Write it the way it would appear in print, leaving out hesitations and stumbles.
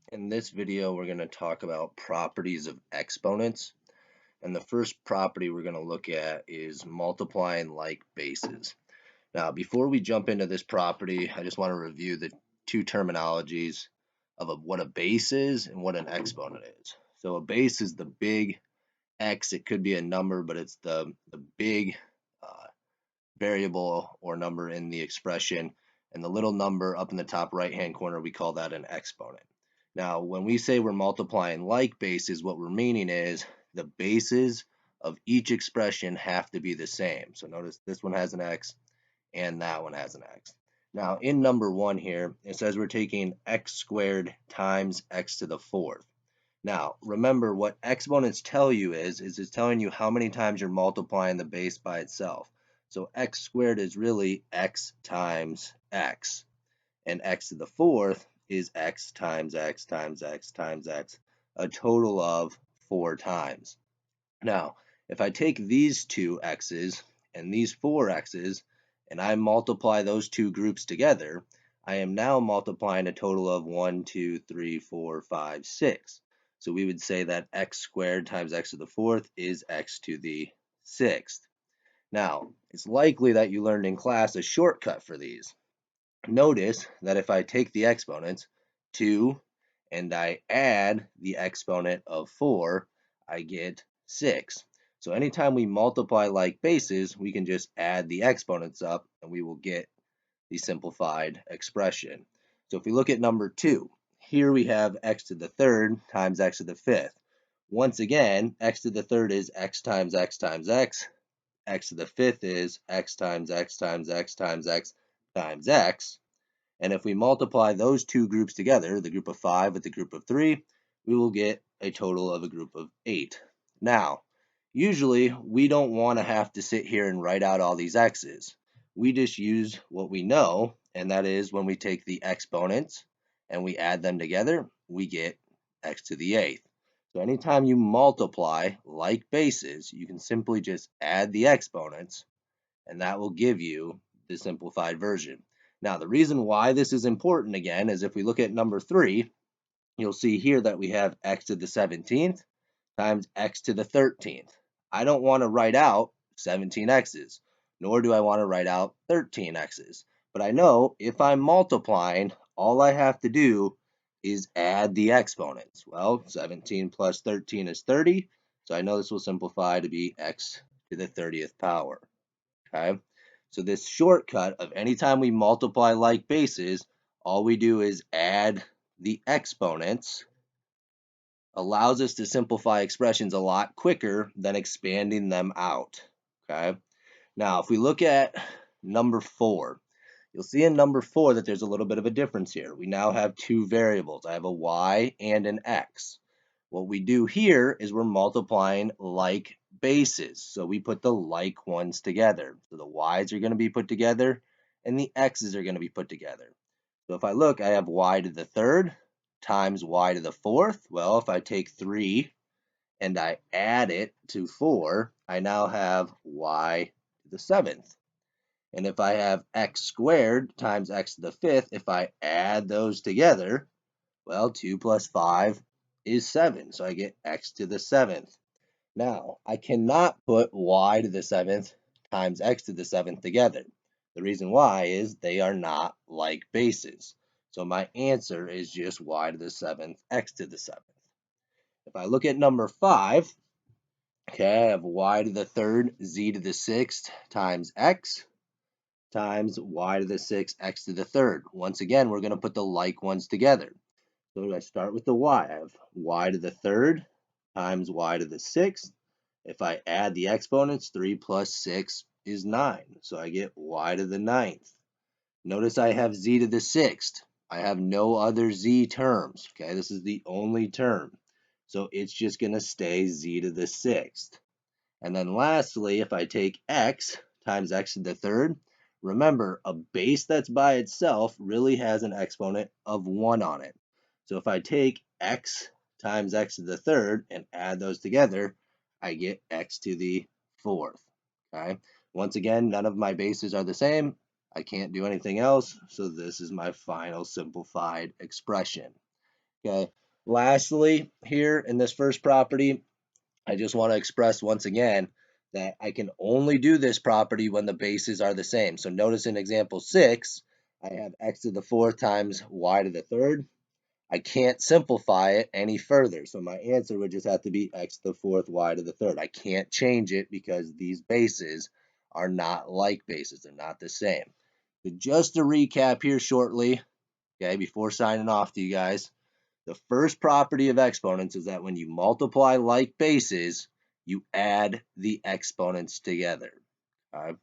In this video, we're going to talk about properties of exponents. And the first property we're going to look at is multiplying like bases. Now, before we jump into this property, I just want to review the two terminologies of what a base is and what an exponent is. So a base is the big X. It could be a number, but it's the big uh, variable or number in the expression. And the little number up in the top right-hand corner, we call that an exponent. Now, when we say we're multiplying like bases, what we're meaning is the bases of each expression have to be the same. So notice this one has an x and that one has an x. Now, in number one here, it says we're taking x squared times x to the fourth. Now, remember what exponents tell you is it's telling you how many times you're multiplying the base by itself. So x squared is really x times x, and x to the fourth is x times x times x times x, a total of 4 times. Now, if I take these two x's and these 4 x's and I multiply those two groups together, I am now multiplying a total of 1, 2, 3, 4, 5, 6. So we would say that x squared times x to the fourth is x to the sixth. Now, it's likely that you learned in class a shortcut for these. Notice that if I take the exponents, 2, and I add the exponent of 4, I get 6. So anytime we multiply like bases, we can just add the exponents up and we will get the simplified expression. So if we look at number 2, here we have x to the third times x to the fifth. Once again, x to the third is x times x times x. X to the fifth is x times x times x times x times x. And if we multiply those two groups together, the group of 5 with the group of 3, we will get a total of a group of 8. Now, usually we don't want to have to sit here and write out all these x's. We just use what we know, and that is when we take the exponents and we add them together, we get x to the eighth. So anytime you multiply like bases, you can simply just add the exponents, and that will give you the simplified version. Now, the reason why this is important again is if we look at number 3, you'll see here that we have x to the 17th times x to the 13th. I don't want to write out 17x's, nor do I want to write out 13x's. But I know if I'm multiplying, all I have to do is add the exponents. Well, 17 plus 13 is 30, so I know this will simplify to be x to the 30th power. Okay, so this shortcut of anytime we multiply like bases, all we do is add the exponents, allows us to simplify expressions a lot quicker than expanding them out. Okay, now if we look at number 4, you'll see in number 4 that there's a little bit of a difference here. We now have two variables. I have a y and an x. What we do here is we're multiplying like bases. So we put the like ones together. So the y's are going to be put together and the x's are going to be put together. So if I look, I have y to the third times y to the fourth. Well, if I take 3 and I add it to 4, I now have y to the seventh. And if I have x squared times x to the fifth, if I add those together, well, 2 plus 5 is 7, so I get x to the seventh. Now, I cannot put y to the seventh times x to the seventh together. The reason why is they are not like bases. So my answer is just y to the seventh, x to the seventh. If I look at number 5, okay, I have y to the third, z to the sixth times x times y to the sixth, x to the third. Once again, we're going to put the like ones together. So I start with the y. I have y to the third times y to the sixth. If I add the exponents, 3 plus 6 is 9. So I get y to the ninth. Notice I have z to the sixth. I have no other z terms. Okay, this is the only term. So it's just going to stay z to the sixth. And then lastly, if I take x times x to the third, remember a base that's by itself really has an exponent of 1 on it. So if I take x times x to the third and add those together, I get x to the fourth. Okay. Once again, none of my bases are the same. I can't do anything else, so this is my final simplified expression. Okay. Lastly, here in this first property, I just want to express once again that I can only do this property when the bases are the same. So notice in example 6, I have x to the 4th times y to the 3rd. I can't simplify it any further. So my answer would just have to be x to the 4th, y to the 3rd. I can't change it because these bases are not like bases. They're not the same. So just to recap here shortly, okay, before signing off to you guys, the first property of exponents is that when you multiply like bases, you add the exponents together. Okay?